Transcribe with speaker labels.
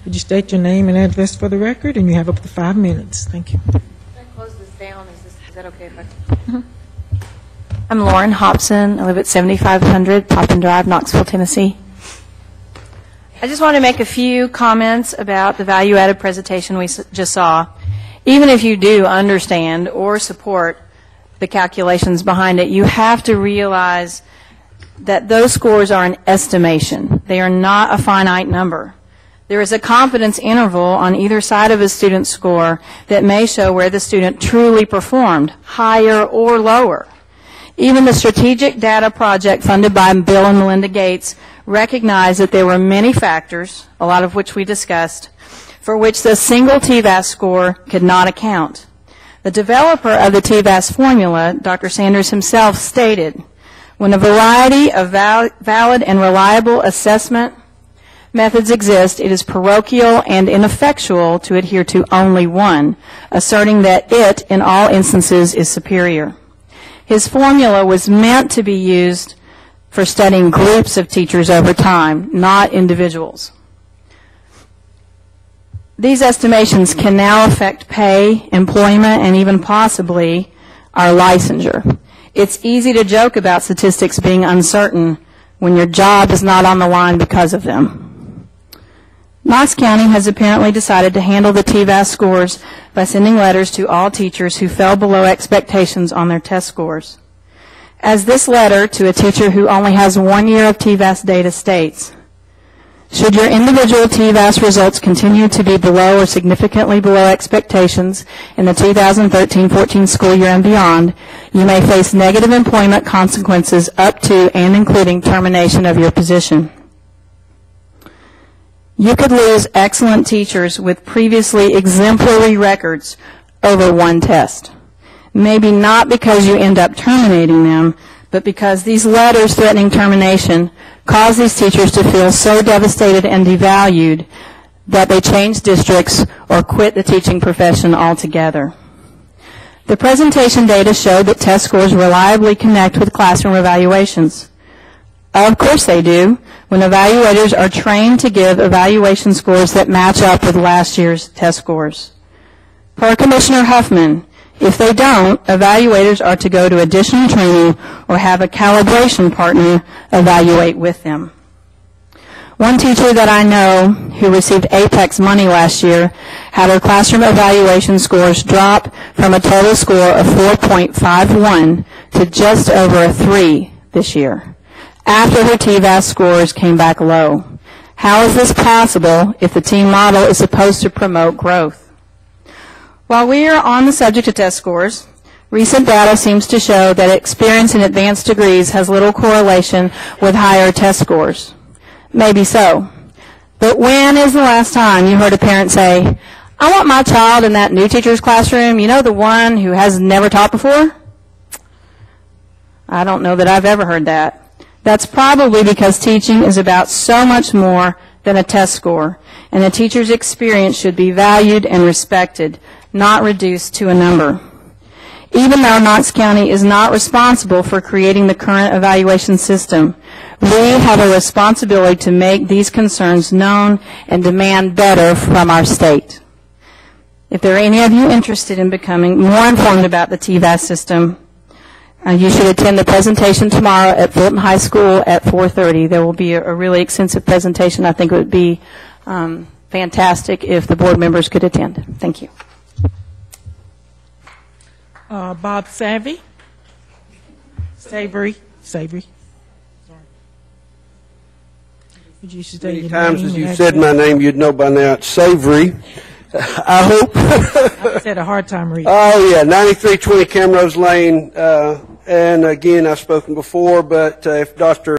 Speaker 1: Would you state your name and address for the record? And you have up to 5 minutes. Thank you.
Speaker 2: Can I close this down? Is that okay if I... I'm Lauren Hopson. I live at 7500 Poppin Drive, Knoxville, Tennessee. I just want to make a few comments about the value-added presentation we just saw. Even if you do understand or support the calculations behind it, you have to realize that those scores are an estimation. They are not a finite number. There is a confidence interval on either side of a student's score that may show where the student truly performed, higher or lower. Even the Strategic Data Project funded by Bill and Melinda Gates recognized that there were many factors, a lot of which we discussed, for which the single TVAS score could not account. The developer of the TVAS formula, Dr. Sanders himself, stated, when a variety of valid and reliable assessment methods exist, it is parochial and ineffectual to adhere to only one, asserting that it, in all instances, is superior. His formula was meant to be used for studying groups of teachers over time, not individuals. These estimations can now affect pay, employment, and even possibly our licensure. It's easy to joke about statistics being uncertain when your job is not on the line because of them. Knox County has apparently decided to handle the TVAS scores by sending letters to all teachers who fell below expectations on their test scores. As this letter to a teacher who only has 1 year of TVAS data states, should your individual TVAS results continue to be below or significantly below expectations in the 2013-14 school year and beyond, you may face negative employment consequences up to and including termination of your position. You could lose excellent teachers with previously exemplary records over one test. Maybe not because you end up terminating them, but because these letters threatening termination cause these teachers to feel so devastated and devalued that they change districts or quit the teaching profession altogether. The presentation data showed that test scores reliably connect with classroom evaluations. Of course they do, when evaluators are trained to give evaluation scores that match up with last year's test scores. Per Commissioner Huffman, if they don't, evaluators are to go to additional training or have a calibration partner evaluate with them. One teacher that I know who received Apex money last year had her classroom evaluation scores drop from a total score of 4.51 to just over a 3 this year, after her TVAS scores came back low. How is this possible if the team model is supposed to promote growth? While we are on the subject of test scores, recent data seems to show that experience in advanced degrees has little correlation with higher test scores. Maybe so. But when is the last time you heard a parent say, I want my child in that new teacher's classroom, you know, the one who has never taught before? I don't know that I've ever heard that. That's probably because teaching is about so much more than a test score, and a teacher's experience should be valued and respected, not reduced to a number. Even though Knox County is not responsible for creating the current evaluation system, we have a responsibility to make these concerns known and demand better from our state. If there are any of you interested in becoming more informed about the TVAS system, you should attend the presentation tomorrow at Fulton High School at 4:30. There will be a really extensive presentation. I think it would be fantastic if the board members could attend. Thank you.
Speaker 1: Bob Savory. Sorry. Would you state
Speaker 3: Many
Speaker 1: your
Speaker 3: times
Speaker 1: name
Speaker 3: as you
Speaker 1: and
Speaker 3: said my name, you'd know by now it's Savory. I hope.
Speaker 1: I had a hard time reading.
Speaker 3: Oh, yeah, 9320 Camrose Lane. And again, I've spoken before, but if Dr.